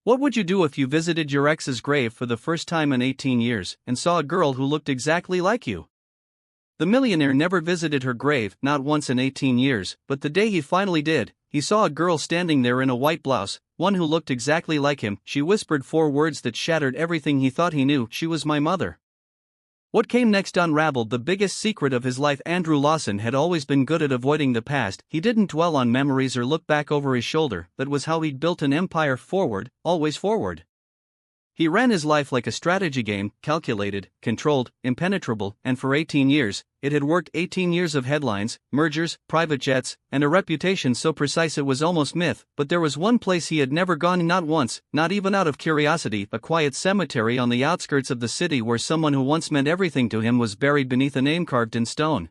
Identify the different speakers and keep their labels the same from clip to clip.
Speaker 1: What would you do if you visited your ex's grave for the first time in 18 years and saw a girl who looked exactly like you? The millionaire never visited her grave, not once in 18 years, but the day he finally did, he saw a girl standing there in a white blouse, one who looked exactly like him. She whispered 4 words that shattered everything he thought he knew: "She was my mother." What came next unraveled the biggest secret of his life. Andrew Lawson had always been good at avoiding the past. He didn't dwell on memories or look back over his shoulder. That was how he'd built an empire: forward, always forward. He ran his life like a strategy game, calculated, controlled, impenetrable, and for 18 years, it had worked. 18 years of headlines, mergers, private jets, and a reputation so precise it was almost myth. But there was one place he had never gone, not once, not even out of curiosity: a quiet cemetery on the outskirts of the city where someone who once meant everything to him was buried beneath a name carved in stone.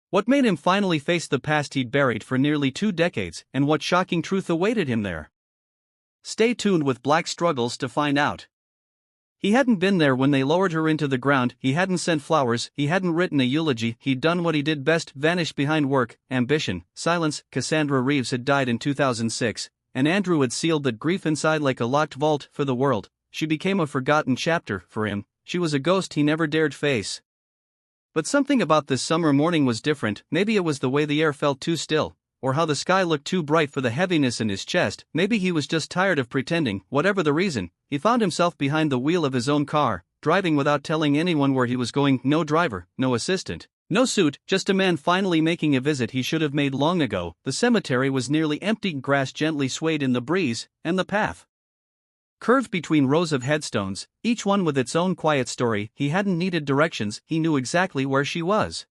Speaker 1: What made him finally face the past he'd buried for nearly 2 decades, and what shocking truth awaited him there? Stay tuned with Black Struggles to find out. He hadn't been there when they lowered her into the ground. He hadn't sent flowers, he hadn't written a eulogy. He'd done what he did best: vanished behind work, ambition, silence. Cassandra Reeves had died in 2006, and Andrew had sealed that grief inside like a locked vault for the world. She became a forgotten chapter for him. She was a ghost he never dared face. But something about this summer morning was different. Maybe it was the way the air felt too still, or how the sky looked too bright for the heaviness in his chest. Maybe he was just tired of pretending. Whatever the reason, he found himself behind the wheel of his own car, driving without telling anyone where he was going. No driver, no assistant, no suit, just a man finally making a visit he should have made long ago. The cemetery was nearly empty. Grass gently swayed in the breeze, and the path curved between rows of headstones, each one with its own quiet story. He hadn't needed directions, he knew exactly where she was.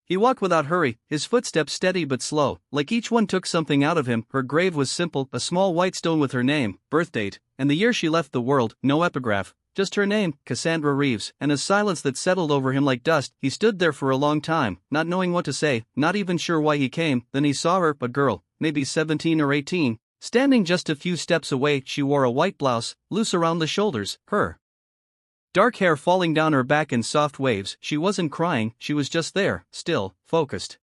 Speaker 1: He walked without hurry, his footsteps steady but slow, like each one took something out of him. Her grave was simple: a small white stone with her name, birthdate, and the year she left the world. No epigraph, just her name, Cassandra Reeves, and a silence that settled over him like dust. He stood there for a long time, not knowing what to say, not even sure why he came. Then he saw her, a girl, maybe 17 or 18, standing just a few steps away. She wore a white blouse, loose around the shoulders, her dark hair falling down her back in soft waves. She wasn't crying, she was just there, still, focused.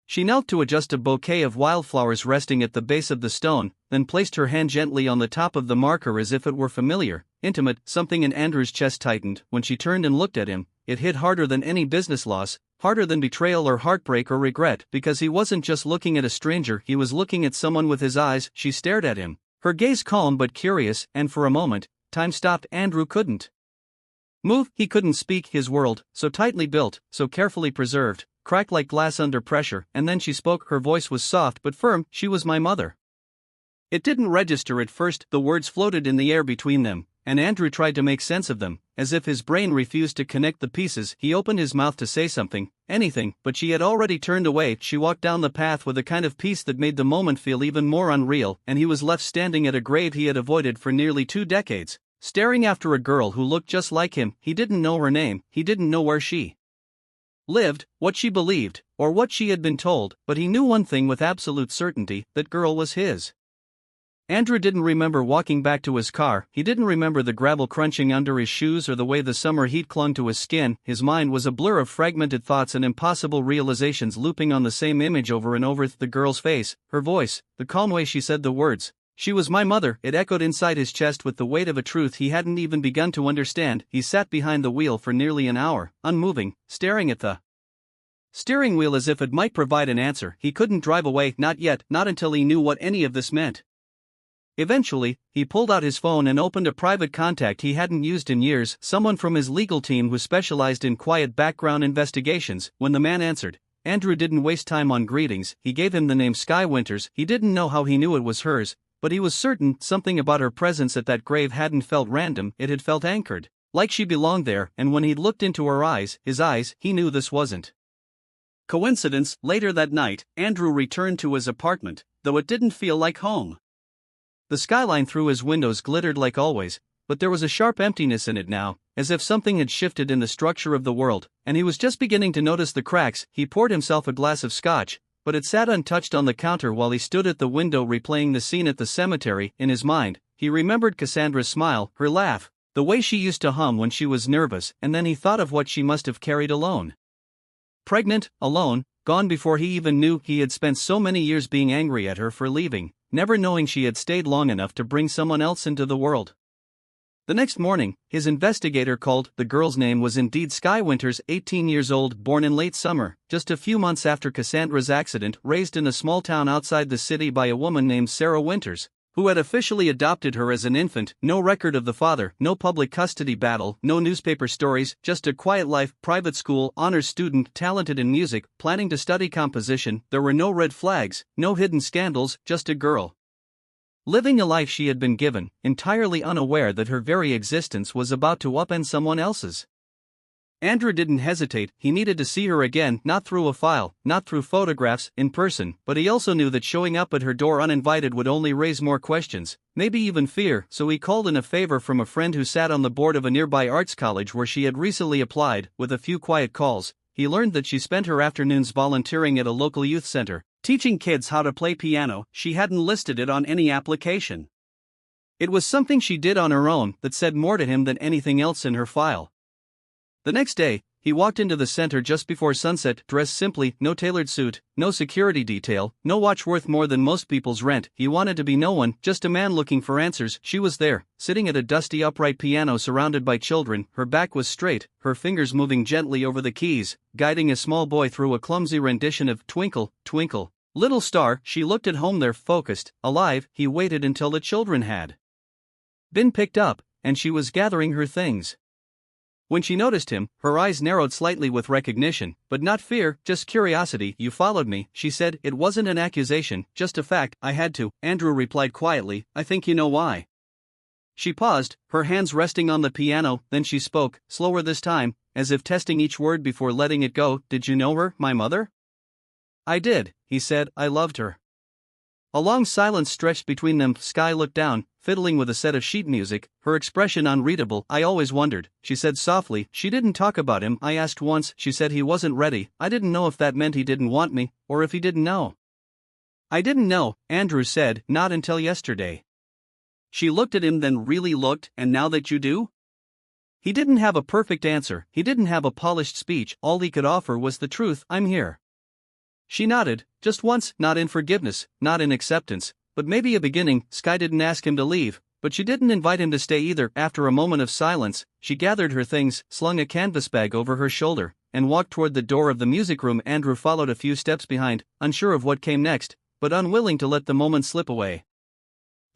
Speaker 1: She knelt to adjust a bouquet of wildflowers resting at the base of the stone, then placed her hand gently on the top of the marker as if it were familiar, intimate. Something in Andrew's chest tightened. When she turned and looked at him, it hit harder than any business loss, harder than betrayal or heartbreak or regret, because he wasn't just looking at a stranger, he was looking at someone with his eyes. She stared at him, her gaze calm but curious, and for a moment, time stopped. Andrew couldn't move, he couldn't speak. His world, so tightly built, so carefully preserved, cracked like glass under pressure. And then she spoke. Her voice was soft but firm: "She was my mother." It didn't register at first. The words floated in the air between them, and Andrew tried to make sense of them, as if his brain refused to connect the pieces. He opened his mouth to say something, anything, but she had already turned away. She walked down the path with a kind of peace that made the moment feel even more unreal, and he was left standing at a grave he had avoided for nearly 2 decades. Staring after a girl who looked just like him. He didn't know her name, he didn't know where she lived, what she believed, or what she had been told, but he knew one thing with absolute certainty: that girl was his. Andrew didn't remember walking back to his car, he didn't remember the gravel crunching under his shoes or the way the summer heat clung to his skin. His mind was a blur of fragmented thoughts and impossible realizations looping on the same image over and over: the girl's face, her voice, the calm way she said the words. "She was my mother." It echoed inside his chest with the weight of a truth he hadn't even begun to understand. He sat behind the wheel for nearly an hour, unmoving, staring at the steering wheel as if it might provide an answer. He couldn't drive away, not yet, not until he knew what any of this meant. Eventually, he pulled out his phone and opened a private contact he hadn't used in years, someone from his legal team who specialized in quiet background investigations. When the man answered, Andrew didn't waste time on greetings. He gave him the name Sky Winters. He didn't know how he knew it was hers, but he was certain something about her presence at that grave hadn't felt random, it had felt anchored, like she belonged there. And when he'd looked into her eyes, his eyes, he knew this wasn't coincidence. Later that night, Andrew returned to his apartment, though it didn't feel like home. The skyline through his windows glittered like always, but there was a sharp emptiness in it now, as if something had shifted in the structure of the world, and he was just beginning to notice the cracks. He poured himself a glass of scotch, but it sat untouched on the counter while he stood at the window replaying the scene at the cemetery. In his mind, he remembered Cassandra's smile, her laugh, the way she used to hum when she was nervous, and then he thought of what she must have carried alone. Pregnant, alone, gone before he even knew. He had spent so many years being angry at her for leaving, never knowing she had stayed long enough to bring someone else into the world. The next morning, his investigator called. The girl's name was indeed Sky Winters, 18 years old, born in late summer, just a few months after Cassandra's accident, raised in a small town outside the city by a woman named Sarah Winters, who had officially adopted her as an infant. No record of the father, no public custody battle, no newspaper stories, just a quiet life, private school, honors student, talented in music, planning to study composition. There were no red flags, no hidden scandals, just a girl living a life she had been given, entirely unaware that her very existence was about to upend someone else's. Andrew didn't hesitate. He needed to see her again, not through a file, not through photographs, in person, but he also knew that showing up at her door uninvited would only raise more questions, maybe even fear, so he called in a favor from a friend who sat on the board of a nearby arts college where she had recently applied. With a few quiet calls, he learned that she spent her afternoons volunteering at a local youth center, teaching kids how to play piano. She hadn't listed it on any application. It was something she did on her own that said more to him than anything else in her file. The next day, he walked into the center just before sunset, dressed simply, no tailored suit, no security detail, no watch worth more than most people's rent. He wanted to be no one, just a man looking for answers. She was there, sitting at a dusty upright piano surrounded by children. Her back was straight, her fingers moving gently over the keys, guiding a small boy through a clumsy rendition of Twinkle, Twinkle, Little Star. She looked at home there, focused, alive. He waited until the children had been picked up, and she was gathering her things. When she noticed him, her eyes narrowed slightly with recognition, but not fear, just curiosity. "You followed me," she said. "It wasn't an accusation, just a fact. I had to." Andrew replied quietly, "I think you know why." She paused, her hands resting on the piano, then she spoke, slower this time, as if testing each word before letting it go. "Did you know her, my mother?" "I did," he said. "I loved her." A long silence stretched between them. Sky looked down, fiddling with a set of sheet music, her expression unreadable. "I always wondered," she said softly. "She didn't talk about him. I asked once. She said he wasn't ready. I didn't know if that meant he didn't want me, or if he didn't know." "I didn't know," Andrew said, "not until yesterday." She looked at him, then really looked. "And now that you do?" He didn't have a perfect answer, he didn't have a polished speech. All he could offer was the truth. "I'm here." She nodded, just once, not in forgiveness, not in acceptance, but maybe a beginning. Sky didn't ask him to leave, but she didn't invite him to stay either. After a moment of silence, she gathered her things, slung a canvas bag over her shoulder, and walked toward the door of the music room. Andrew followed a few steps behind, unsure of what came next, but unwilling to let the moment slip away.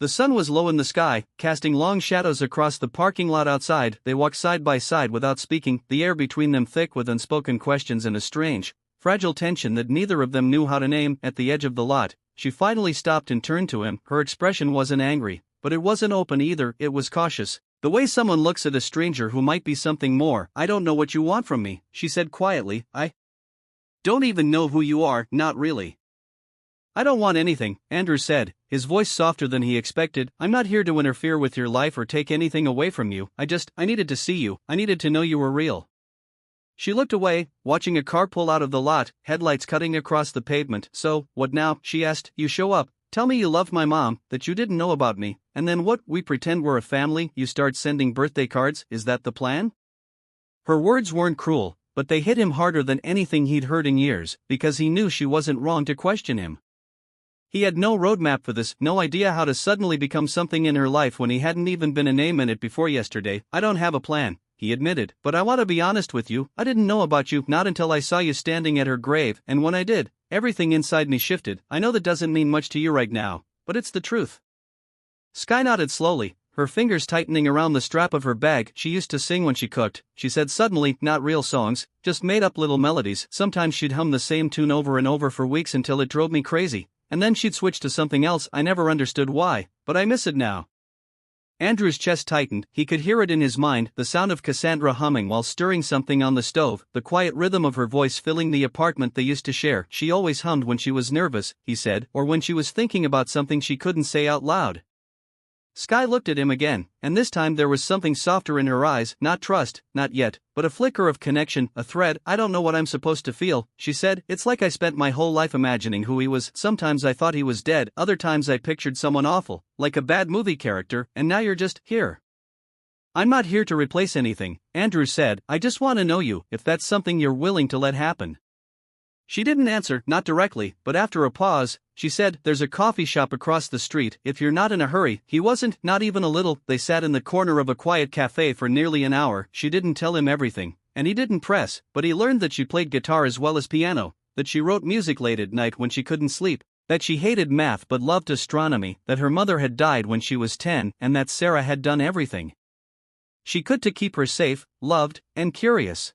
Speaker 1: The sun was low in the sky, casting long shadows across the parking lot outside. They walked side by side without speaking, the air between them thick with unspoken questions and a strange, fragile tension that neither of them knew how to name. At the edge of the lot, she finally stopped and turned to him. Her expression wasn't angry, but it wasn't open either. It was cautious, the way someone looks at a stranger who might be something more. "I don't know what you want from me," she said quietly. "I don't even know who you are, not really." "I don't want anything," Andrew said, his voice softer than he expected. "I'm not here to interfere with your life or take anything away from you. I needed to see you. I needed to know you were real." She looked away, watching a car pull out of the lot, headlights cutting across the pavement. "So, what now?" she asked. "You show up, tell me you loved my mom, that you didn't know about me, and then what? We pretend we're a family, you start sending birthday cards, is that the plan?" Her words weren't cruel, but they hit him harder than anything he'd heard in years, because he knew she wasn't wrong to question him. He had no roadmap for this, no idea how to suddenly become something in her life when he hadn't even been a name in it before yesterday. "I don't have a plan," he admitted, "but I want to be honest with you. I didn't know about you, not until I saw you standing at her grave, and when I did, everything inside me shifted. I know that doesn't mean much to you right now, but it's the truth." Sky nodded slowly, her fingers tightening around the strap of her bag. "She used to sing when she cooked," she said suddenly. "Not real songs, just made-up little melodies. Sometimes she'd hum the same tune over and over for weeks until it drove me crazy, and then she'd switch to something else. I never understood why, but I miss it now." Andrew's chest tightened. He could hear it in his mind, the sound of Cassandra humming while stirring something on the stove, the quiet rhythm of her voice filling the apartment they used to share. "She always hummed when she was nervous," he said, "or when she was thinking about something she couldn't say out loud." Sky looked at him again, and this time there was something softer in her eyes, not trust, not yet, but a flicker of connection, a thread. "I don't know what I'm supposed to feel," she said. "It's like I spent my whole life imagining who he was. Sometimes I thought he was dead, other times I pictured someone awful, like a bad movie character, and now you're just here." "I'm not here to replace anything," Andrew said. "I just want to know you, if that's something you're willing to let happen." She didn't answer, not directly, but after a pause, she said. There's a coffee shop across the street if you're not in a hurry. He wasn't, not even a little. They sat in the corner of a quiet cafe for nearly an hour. She didn't tell him everything, and he didn't press, but he learned that she played guitar as well as piano, that she wrote music late at night when she couldn't sleep, that she hated math but loved astronomy, that her mother had died when she was 10, and that Sarah had done everything she could to keep her safe, loved, and curious.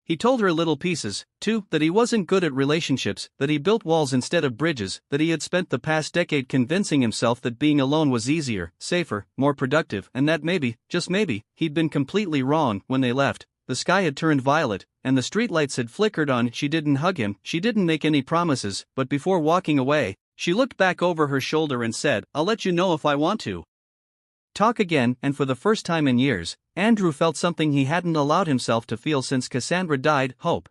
Speaker 1: He told her little pieces, too, that he wasn't good at relationships, that he built walls instead of bridges, that he had spent the past decade convincing himself that being alone was easier, safer, more productive, and that maybe, just maybe, he'd been completely wrong. When they left, the sky had turned violet, and the streetlights had flickered on. She didn't hug him, she didn't make any promises, but before walking away, she looked back over her shoulder and said, "I'll let you know if I want to talk again." And for the first time in years, Andrew felt something he hadn't allowed himself to feel since Cassandra died: hope.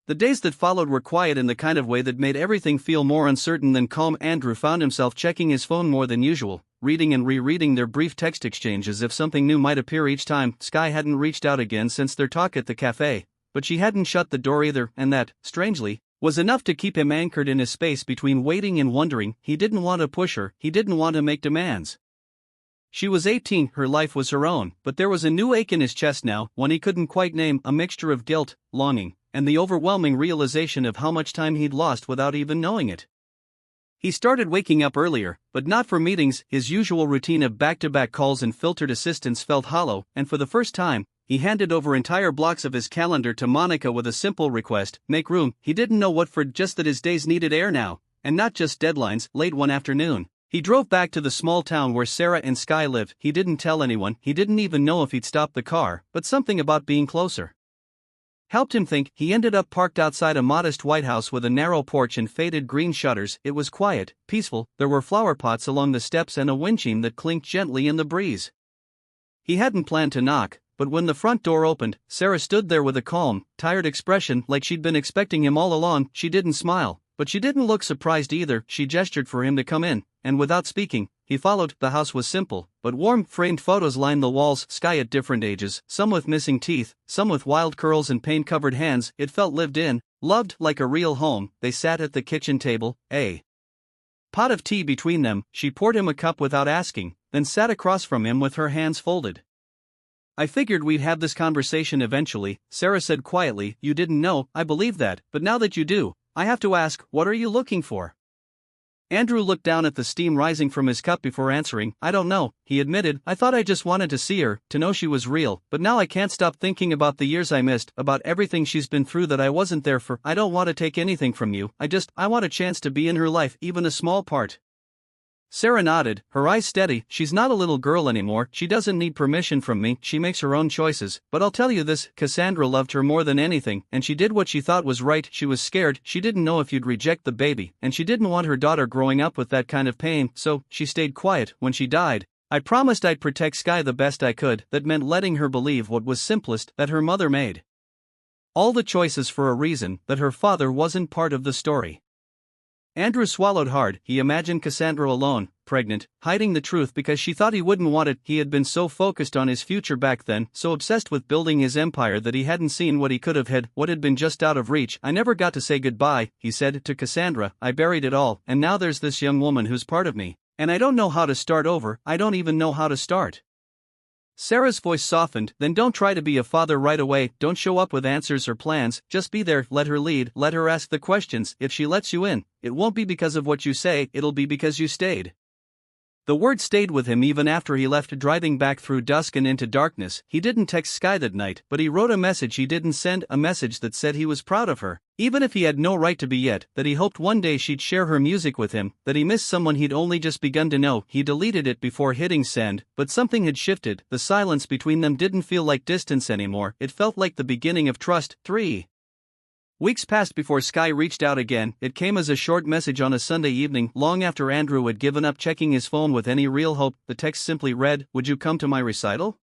Speaker 1: The days that followed were quiet in the kind of way that made everything feel more uncertain than calm. Andrew found himself checking his phone more than usual, reading and rereading their brief text exchange as if something new might appear each time. Sky hadn't reached out again since their talk at the cafe, but she hadn't shut the door either, and that, strangely, was enough to keep him anchored in his space between waiting and wondering. He didn't want to push her, he didn't want to make demands. She was 18, her life was her own, but there was a new ache in his chest now, one he couldn't quite name, a mixture of guilt, longing, and the overwhelming realization of how much time he'd lost without even knowing it. He started waking up earlier, but not for meetings. His usual routine of back-to-back calls and filtered assistance felt hollow, and for the first time, he handed over entire blocks of his calendar to Monica with a simple request: make room. He didn't know what for, just that his days needed air now, and not just deadlines. Late one afternoon, he drove back to the small town where Sarah and Sky lived. He didn't tell anyone, he didn't even know if he'd stop the car, but something about being closer helped him think. He ended up parked outside a modest white house with a narrow porch and faded green shutters. It was quiet, peaceful, there were flower pots along the steps and a wind chime that clinked gently in the breeze. He hadn't planned to knock, but when the front door opened, Sarah stood there with a calm, tired expression, like she'd been expecting him all along. She didn't smile, but she didn't look surprised either. She gestured for him to come in, and without speaking, he followed. The house was simple, but warm. Framed photos lined the walls, Sky at different ages, some with missing teeth, some with wild curls and paint-covered hands. It felt lived in, loved, like a real home. They sat at the kitchen table, a pot of tea between them. She poured him a cup without asking, then sat across from him with her hands folded. "I figured we'd have this conversation eventually," Sarah said quietly. "You didn't know, I believe that, but now that you do, I have to ask, what are you looking for?" Andrew looked down at the steam rising from his cup before answering. "I don't know," he admitted. "I thought I just wanted to see her, to know she was real, but now I can't stop thinking about the years I missed, about everything she's been through that I wasn't there for. I don't want to take anything from you, I want a chance to be in her life, even a small part." Sarah nodded, her eyes steady. "She's not a little girl anymore, she doesn't need permission from me, she makes her own choices, but I'll tell you this, Cassandra loved her more than anything, and she did what she thought was right. She was scared, she didn't know if you'd reject the baby, and she didn't want her daughter growing up with that kind of pain, so she stayed quiet. When she died, I promised I'd protect Sky the best I could. That meant letting her believe what was simplest, that her mother made all the choices for a reason, that her father wasn't part of the story." Andrew swallowed hard. He imagined Cassandra alone, pregnant, hiding the truth because she thought he wouldn't want it. He had been so focused on his future back then, so obsessed with building his empire, that he hadn't seen what he could have had, what had been just out of reach. "I never got to say goodbye," he said to Cassandra. "I buried it all, and now there's this young woman who's part of me, and I don't know how to start over. I don't even know how to start." Sarah's voice softened. "Then don't try to be a father right away, don't show up with answers or plans, just be there, let her lead, let her ask the questions. If she lets you in, it won't be because of what you say, it'll be because you stayed." The word stayed with him even after he left, driving back through dusk and into darkness. He didn't text Sky that night, but he wrote a message he didn't send, a message that said he was proud of her, even if he had no right to be yet, that he hoped one day she'd share her music with him, that he missed someone he'd only just begun to know. He deleted it before hitting send, but something had shifted. The silence between them didn't feel like distance anymore, it felt like the beginning of trust. 3 weeks passed before Sky reached out again. It came as a short message on a Sunday evening, long after Andrew had given up checking his phone with any real hope. The text simply read, "Would you come to my recital?"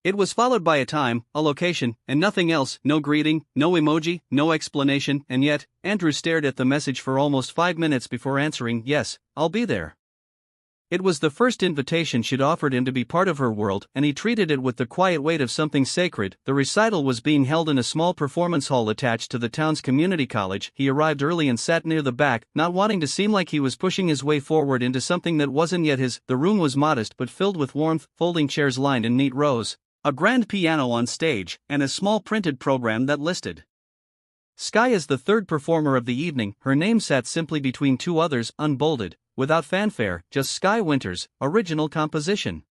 Speaker 1: It was followed by a time, a location, and nothing else. No greeting, no emoji, no explanation, and yet, Andrew stared at the message for almost 5 minutes before answering, "Yes, I'll be there." It was the first invitation she'd offered him to be part of her world, and he treated it with the quiet weight of something sacred. The recital was being held in a small performance hall attached to the town's community college. He arrived early and sat near the back, not wanting to seem like he was pushing his way forward into something that wasn't yet his. The room was modest but filled with warmth, folding chairs lined in neat rows, a grand piano on stage, and a small printed program that listed Sky as the third performer of the evening. Her name sat simply between two others, unbolded, without fanfare, just Sky Winters, original composition.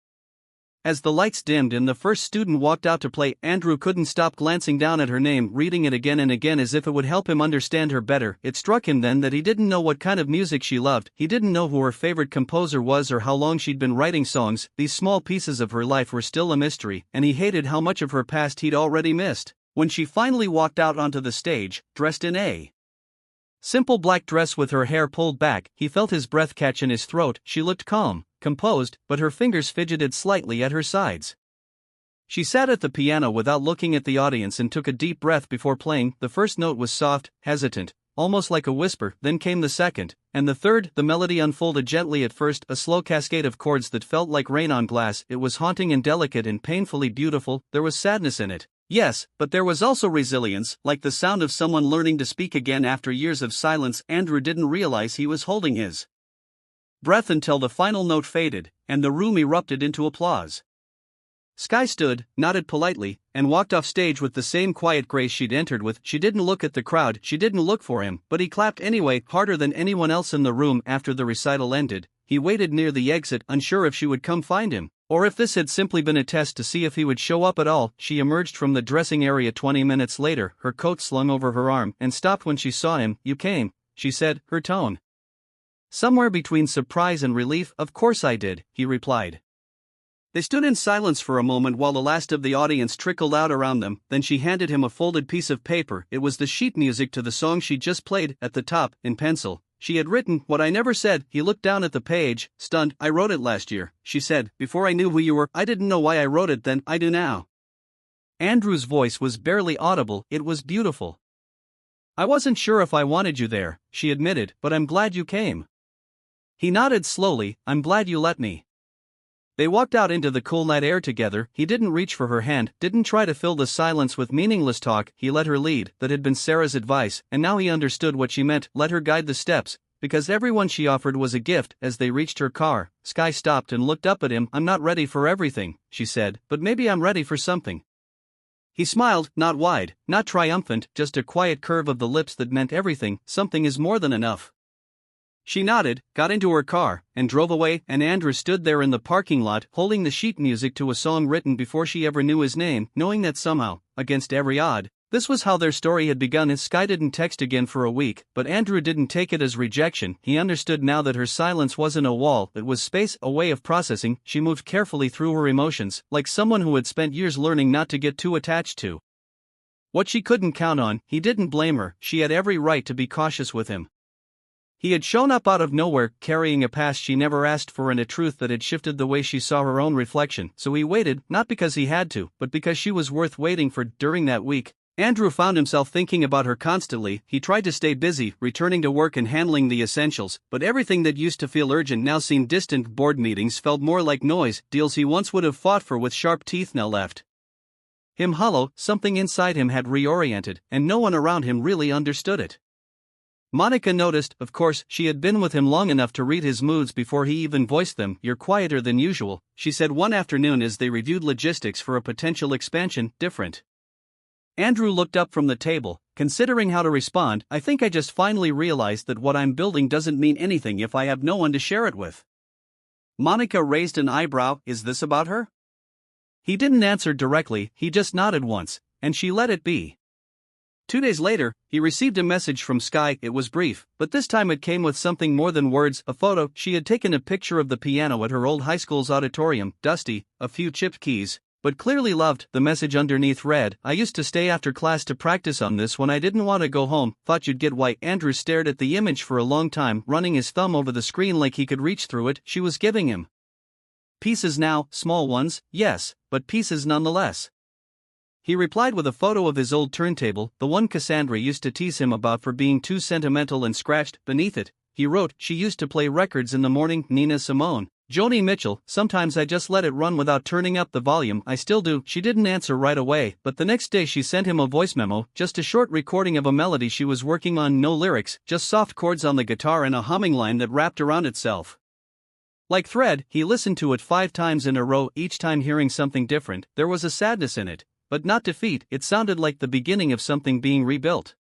Speaker 1: As the lights dimmed and the first student walked out to play, Andrew couldn't stop glancing down at her name, reading it again and again as if it would help him understand her better. It struck him then that he didn't know what kind of music she loved, he didn't know who her favorite composer was or how long she'd been writing songs. These small pieces of her life were still a mystery, and he hated how much of her past he'd already missed. When she finally walked out onto the stage, dressed in a simple black dress with her hair pulled back, he felt his breath catch in his throat. She looked calm, composed, but her fingers fidgeted slightly at her sides. She sat at the piano without looking at the audience and took a deep breath before playing. The first note was soft, hesitant, almost like a whisper, then came the second, and the third. The melody unfolded gently at first, a slow cascade of chords that felt like rain on glass. It was haunting and delicate and painfully beautiful. There was sadness in it. Yes, but there was also resilience, like the sound of someone learning to speak again after years of silence. Andrew didn't realize he was holding his breath until the final note faded, and the room erupted into applause. Sky stood, nodded politely, and walked off stage with the same quiet grace she'd entered with. She didn't look at the crowd, she didn't look for him, but he clapped anyway, harder than anyone else in the room. After the recital ended, he waited near the exit, unsure if she would come find him, or if this had simply been a test to see if he would show up at all. She emerged from the dressing area 20 minutes later, her coat slung over her arm, and stopped when she saw him. "You came," she said, her tone somewhere between surprise and relief. "Of course I did," he replied. They stood in silence for a moment while the last of the audience trickled out around them. Then she handed him a folded piece of paper. It was the sheet music to the song she'd just played. At the top, in pencil, she had written, "What I never said." He looked down at the page, stunned. "I wrote it last year," she said, "before I knew who you were. I didn't know why I wrote it then, I do now." Andrew's voice was barely audible. "It was beautiful. I wasn't sure if I wanted you there," she admitted, "but I'm glad you came." He nodded slowly. "I'm glad you let me." They walked out into the cool night air together. He didn't reach for her hand, didn't try to fill the silence with meaningless talk. He let her lead. That had been Sarah's advice, and now he understood what she meant. Let her guide the steps, because everyone she offered was a gift. As they reached her car, Sky stopped and looked up at him. "I'm not ready for everything," she said, "but maybe I'm ready for something." He smiled, not wide, not triumphant, just a quiet curve of the lips that meant everything. "Something is more than enough." She nodded, got into her car, and drove away, and Andrew stood there in the parking lot, holding the sheet music to a song written before she ever knew his name, knowing that somehow, against every odd, this was how their story had begun. Sky didn't text again for a week, but Andrew didn't take it as rejection. He understood now that her silence wasn't a wall, it was space, a way of processing. She moved carefully through her emotions, like someone who had spent years learning not to get too attached to what she couldn't count on. He didn't blame her, she had every right to be cautious with him. He had shown up out of nowhere, carrying a past she never asked for and a truth that had shifted the way she saw her own reflection. So he waited, not because he had to, but because she was worth waiting for. During that week, Andrew found himself thinking about her constantly. He tried to stay busy, returning to work and handling the essentials, but everything that used to feel urgent now seemed distant. Board meetings felt more like noise. Deals he once would have fought for with sharp teeth now left him hollow. Something inside him had reoriented, and no one around him really understood it. Monica noticed. Of course, she had been with him long enough to read his moods before he even voiced them. "You're quieter than usual," she said one afternoon as they reviewed logistics for a potential expansion. "Different." Andrew looked up from the table, considering how to respond. "I think I just finally realized that what I'm building doesn't mean anything if I have no one to share it with." Monica raised an eyebrow. "Is this about her?" He didn't answer directly, he just nodded once, and she let it be. 2 days later, he received a message from Sky. It was brief, but this time it came with something more than words, a photo. She had taken a picture of the piano at her old high school's auditorium, dusty, a few chipped keys, but clearly loved. The message underneath read, "I used to stay after class to practice on this when I didn't want to go home, thought you'd get why." Andrew stared at the image for a long time, running his thumb over the screen like he could reach through it. She was giving him pieces now, small ones, yes, but pieces nonetheless. He replied with a photo of his old turntable, the one Cassandra used to tease him about for being too sentimental, and scratched beneath it, he wrote, "She used to play records in the morning, Nina Simone, Joni Mitchell, sometimes I just let it run without turning up the volume. I still do. She didn't answer right away, but the next day she sent him a voice memo, just a short recording of a melody she was working on, no lyrics, just soft chords on the guitar and a humming line that wrapped around itself. Like thread, he listened to it 5 times in a row, each time hearing something different. There was a sadness in it, but not defeat. It sounded like the beginning of something being rebuilt.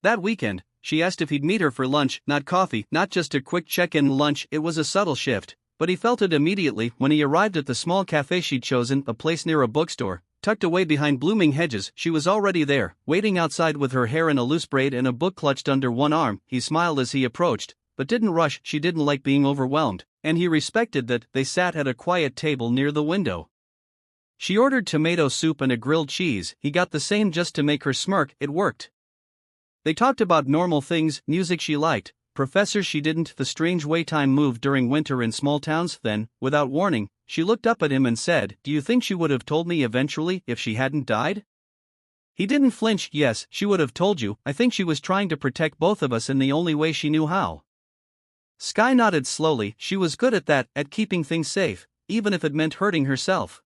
Speaker 1: That weekend, she asked if he'd meet her for lunch, not coffee, not just a quick check-in lunch. It was a subtle shift, but he felt it immediately when he arrived at the small cafe she'd chosen, a place near a bookstore, tucked away behind blooming hedges. She was already there, waiting outside with her hair in a loose braid and a book clutched under one arm. He smiled as he approached, but didn't rush. She didn't like being overwhelmed, and he respected that. They sat at a quiet table near the window. She ordered tomato soup and a grilled cheese. He got the same just to make her smirk. It worked. They talked about normal things, music she liked, professors she didn't, the strange way time moved during winter in small towns. Then, without warning, she looked up at him and said, "Do you think she would have told me eventually if she hadn't died?" He didn't flinch. "Yes, she would have told you. I think she was trying to protect both of us in the only way she knew how." Sky nodded slowly. She was good at that, at keeping things safe, even if it meant hurting herself.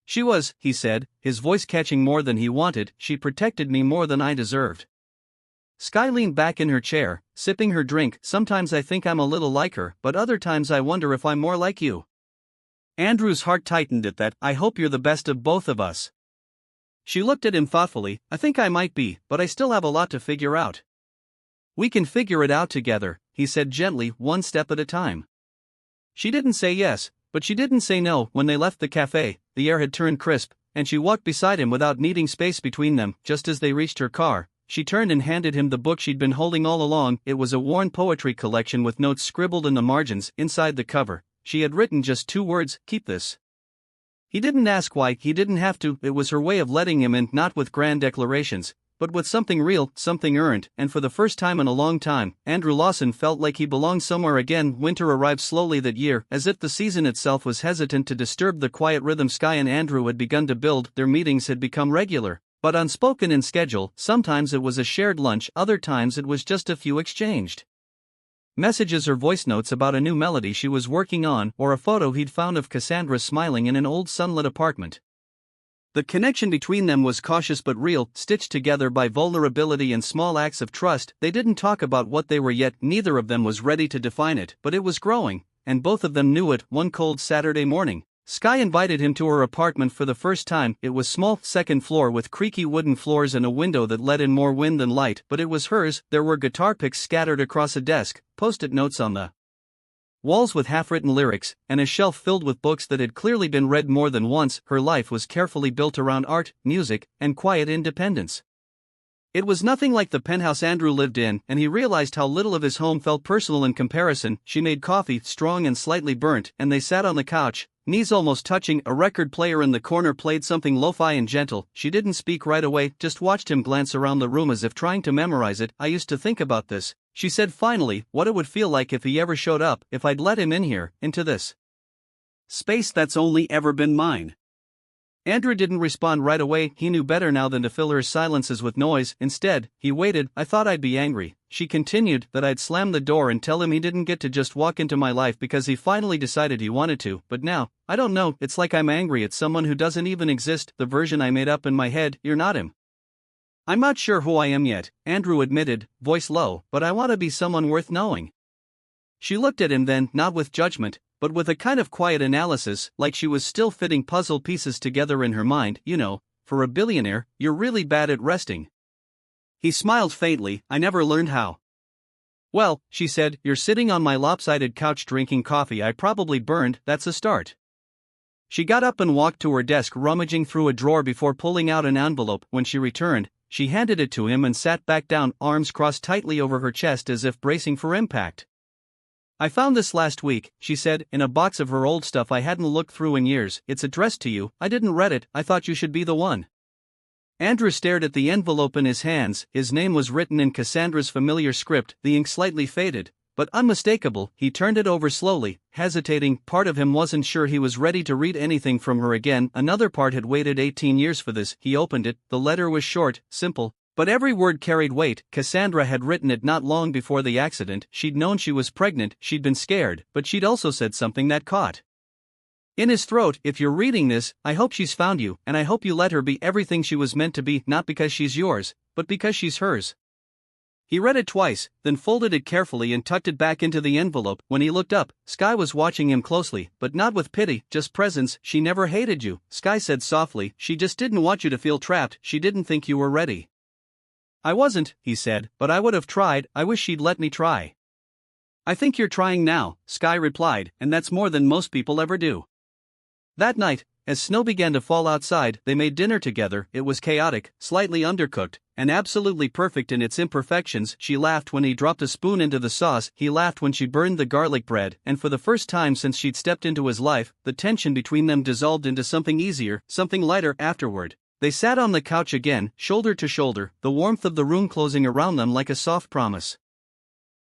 Speaker 1: "She was," he said, his voice catching more than he wanted. "She protected me more than I deserved." Sky leaned back in her chair, sipping her drink. "Sometimes I think I'm a little like her, but other times I wonder if I'm more like you." Andrew's heart tightened at that. "I hope you're the best of both of us." She looked at him thoughtfully. "I think I might be, but I still have a lot to figure out." "We can figure it out together," he said gently, "one step at a time." She didn't say yes, but she didn't say no. When they left the cafe, the air had turned crisp, and she walked beside him without needing space between them. Just as they reached her car, she turned and handed him the book she'd been holding all along. It was a worn poetry collection with notes scribbled in the margins. Inside the cover, she had written just 2 words, "Keep this." He didn't ask why. He didn't have to. It was her way of letting him in, not with grand declarations, but with something real, something earned. And for the first time in a long time, Andrew Lawson felt like he belonged somewhere again. Winter arrived slowly that year, as if the season itself was hesitant to disturb the quiet rhythm Sky and Andrew had begun to build. Their meetings had become regular, but unspoken in schedule. Sometimes it was a shared lunch, other times it was just a few exchanged messages or voice notes about a new melody she was working on, or a photo he'd found of Cassandra smiling in an old sunlit apartment. The connection between them was cautious but real, stitched together by vulnerability and small acts of trust. They didn't talk about what they were yet, neither of them was ready to define it, but it was growing, and both of them knew it. One cold Saturday morning, Sky invited him to her apartment for the first time. It was small, second floor with creaky wooden floors and a window that let in more wind than light, but it was hers. There were guitar picks scattered across a desk, post-it notes on the walls with half-written lyrics, and a shelf filled with books that had clearly been read more than once. Her life was carefully built around art, music, and quiet independence. It was nothing like the penthouse Andrew lived in, and he realized how little of his home felt personal in comparison. She made coffee, strong and slightly burnt, and they sat on the couch, knees almost touching. A record player in the corner played something lo-fi and gentle. She didn't speak right away, just watched him glance around the room as if trying to memorize it. "I used to think about this," she said finally, "what it would feel like if he ever showed up, if I'd let him in here, into this space that's only ever been mine." Andrew didn't respond right away. He knew better now than to fill her silences with noise. Instead, he waited. "I thought I'd be angry," she continued, "that I'd slam the door and tell him he didn't get to just walk into my life because he finally decided he wanted to. But now, I don't know, it's like I'm angry at someone who doesn't even exist, the version I made up in my head. You're not him." "I'm not sure who I am yet," Andrew admitted, voice low, "but I want to be someone worth knowing." She looked at him then, not with judgment, but with a kind of quiet analysis, like she was still fitting puzzle pieces together in her mind. "You know, for a billionaire, you're really bad at resting." He smiled faintly. "I never learned how." "Well," she said, "you're sitting on my lopsided couch drinking coffee I probably burned. That's a start." She got up and walked to her desk, rummaging through a drawer before pulling out an envelope. When she returned, she handed it to him and sat back down, arms crossed tightly over her chest as if bracing for impact. "I found this last week," she said, "in a box of her old stuff I hadn't looked through in years. It's addressed to you. I didn't read it. I thought you should be the one." Andrew stared at the envelope in his hands. His name was written in Cassandra's familiar script, the ink slightly faded, but unmistakable. He turned it over slowly, hesitating. Part of him wasn't sure he was ready to read anything from her again. Another part had waited 18 years for this. He opened it. The letter was short, simple, But every word carried weight. Cassandra had written it not long before the accident. She'd known she was pregnant, she'd been scared, but she'd also said something that caught in his throat. If you're reading this, I hope she's found you, and I hope you let her be everything she was meant to be, not because she's yours, but because she's hers. He read it twice, then folded it carefully and tucked it back into the envelope. When he looked up, Sky was watching him closely, but not with pity, just presence. She never hated you, Sky said softly, she just didn't want you to feel trapped, she didn't think you were ready. I wasn't, he said, but I would have tried, I wish she'd let me try. I think you're trying now, Sky replied, and that's more than most people ever do. That night, as snow began to fall outside, they made dinner together. It was chaotic, slightly undercooked, and absolutely perfect in its imperfections. She laughed when he dropped a spoon into the sauce, he laughed when she burned the garlic bread, and for the first time since she'd stepped into his life, the tension between them dissolved into something easier, something lighter. Afterward, they sat on the couch again, shoulder to shoulder, the warmth of the room closing around them like a soft promise.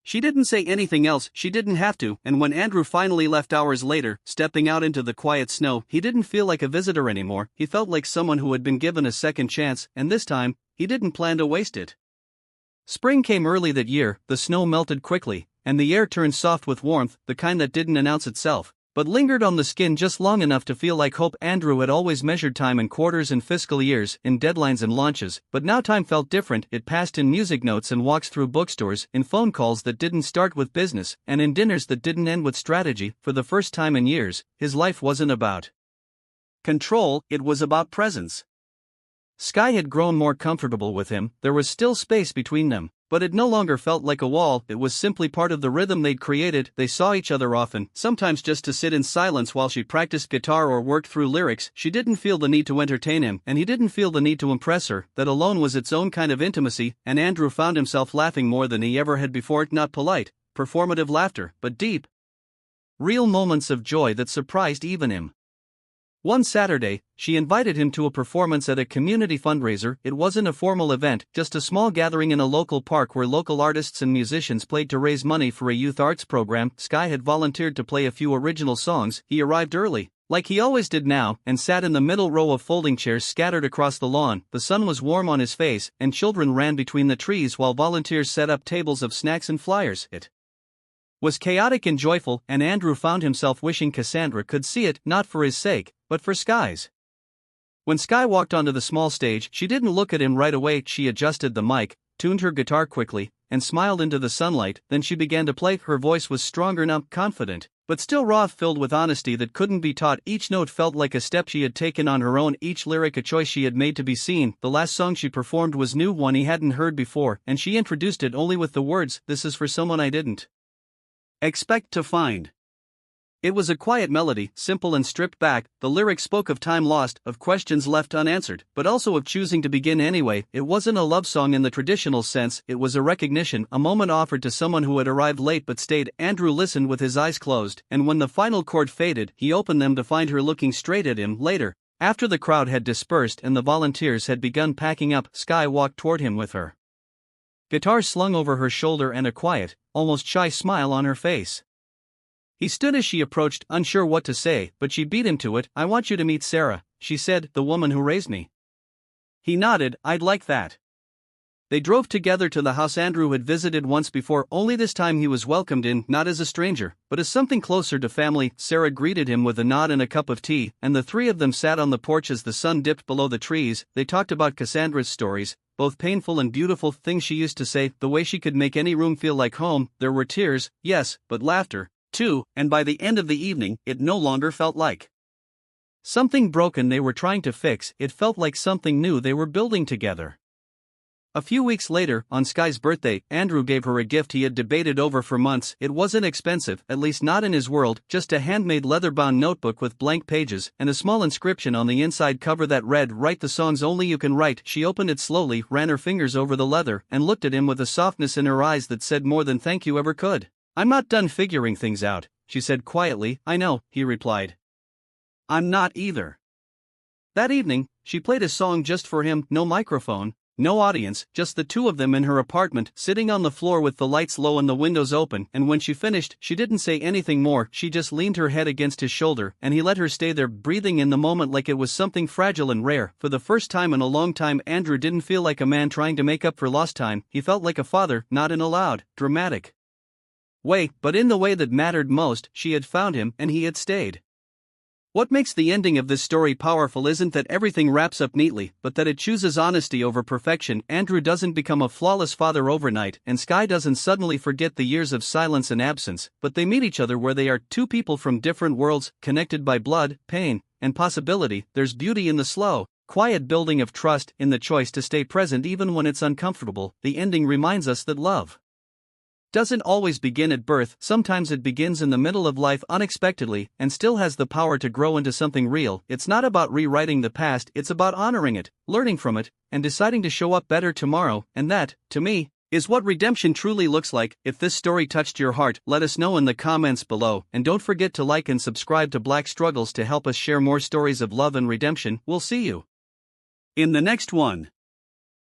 Speaker 1: She didn't say anything else, she didn't have to, and when Andrew finally left hours later, stepping out into the quiet snow, he didn't feel like a visitor anymore, he felt like someone who had been given a second chance, and this time, he didn't plan to waste it. Spring came early that year, the snow melted quickly, and the air turned soft with warmth, the kind that didn't announce itself, but lingered on the skin just long enough to feel like hope. Andrew had always measured time in quarters and fiscal years, in deadlines and launches, but now time felt different. It passed in music notes and walks through bookstores, in phone calls that didn't start with business, and in dinners that didn't end with strategy. For the first time in years, his life wasn't about control, it was about presence. Sky had grown more comfortable with him, there was still space between them, but it no longer felt like a wall, it was simply part of the rhythm they'd created. They saw each other often, sometimes just to sit in silence while she practiced guitar or worked through lyrics. She didn't feel the need to entertain him, and he didn't feel the need to impress her. That alone was its own kind of intimacy, and Andrew found himself laughing more than he ever had before. Not polite, performative laughter, but deep, real moments of joy that surprised even him. One Saturday, she invited him to a performance at a community fundraiser. It wasn't a formal event, just a small gathering in a local park where local artists and musicians played to raise money for a youth arts program. Sky had volunteered to play a few original songs. He arrived early, like he always did now, and sat in the middle row of folding chairs scattered across the lawn. The sun was warm on his face, and children ran between the trees while volunteers set up tables of snacks and flyers. It was chaotic and joyful, and Andrew found himself wishing Cassandra could see it, not for his sake, but for Sky's. When Sky walked onto the small stage, she didn't look at him right away. She adjusted the mic, tuned her guitar quickly, and smiled into the sunlight. Then she began to play. Her voice was stronger now, confident, but still raw, filled with honesty that couldn't be taught. Each note felt like a step she had taken on her own, each lyric a choice she had made to be seen. The last song she performed was new, one he hadn't heard before, and she introduced it only with the words, "This is for someone I didn't expect to find." It was a quiet melody, simple and stripped back. The lyrics spoke of time lost, of questions left unanswered, but also of choosing to begin anyway. It wasn't a love song in the traditional sense, it was a recognition, a moment offered to someone who had arrived late but stayed. Andrew listened with his eyes closed, and when the final chord faded, he opened them to find her looking straight at him. Later, after the crowd had dispersed and the volunteers had begun packing up, Sky walked toward him with her guitar slung over her shoulder and a quiet, almost shy smile on her face. He stood as she approached, unsure what to say, but she beat him to it. "I want you to meet Sarah," she said, "the woman who raised me." He nodded. "I'd like that." They drove together to the house Andrew had visited once before, only this time he was welcomed in, not as a stranger, but as something closer to family. Sarah greeted him with a nod and a cup of tea, and the three of them sat on the porch as the sun dipped below the trees. They talked about Cassandra's stories, both painful and beautiful, things she used to say, the way she could make any room feel like home. There were tears, yes, but laughter, too, and by the end of the evening, it no longer felt like something broken they were trying to fix, it felt like something new they were building together. A few weeks later, on Sky's birthday, Andrew gave her a gift he had debated over for months. It wasn't expensive, at least not in his world, just a handmade leather-bound notebook with blank pages, and a small inscription on the inside cover that read, "Write the songs only you can write." She opened it slowly, ran her fingers over the leather, and looked at him with a softness in her eyes that said more than thank you ever could. "I'm not done figuring things out," she said quietly. "I know," he replied. "I'm not either." That evening, she played a song just for him, no microphone, No audience, just the two of them in her apartment, sitting on the floor with the lights low and the windows open, and when she finished, she didn't say anything more, she just leaned her head against his shoulder, and he let her stay there breathing in the moment like it was something fragile and rare. For the first time in a long time, Andrew didn't feel like a man trying to make up for lost time, he felt like a father, not in a loud, dramatic way, but in the way that mattered most. She had found him, and he had stayed. What makes the ending of this story powerful isn't that everything wraps up neatly, but that it chooses honesty over perfection. Andrew doesn't become a flawless father overnight, and Sky doesn't suddenly forget the years of silence and absence, but they meet each other where they are, two people from different worlds, connected by blood, pain, and possibility. There's beauty in the slow, quiet building of trust, in the choice to stay present even when it's uncomfortable. The ending reminds us that love doesn't always begin at birth, sometimes it begins in the middle of life unexpectedly, and still has the power to grow into something real. It's not about rewriting the past, it's about honoring it, learning from it, and deciding to show up better tomorrow, and that, to me, is what redemption truly looks like. If this story touched your heart, let us know in the comments below, and don't forget to like and subscribe to Black Struggles to help us share more stories of love and redemption. We'll see you in the next one.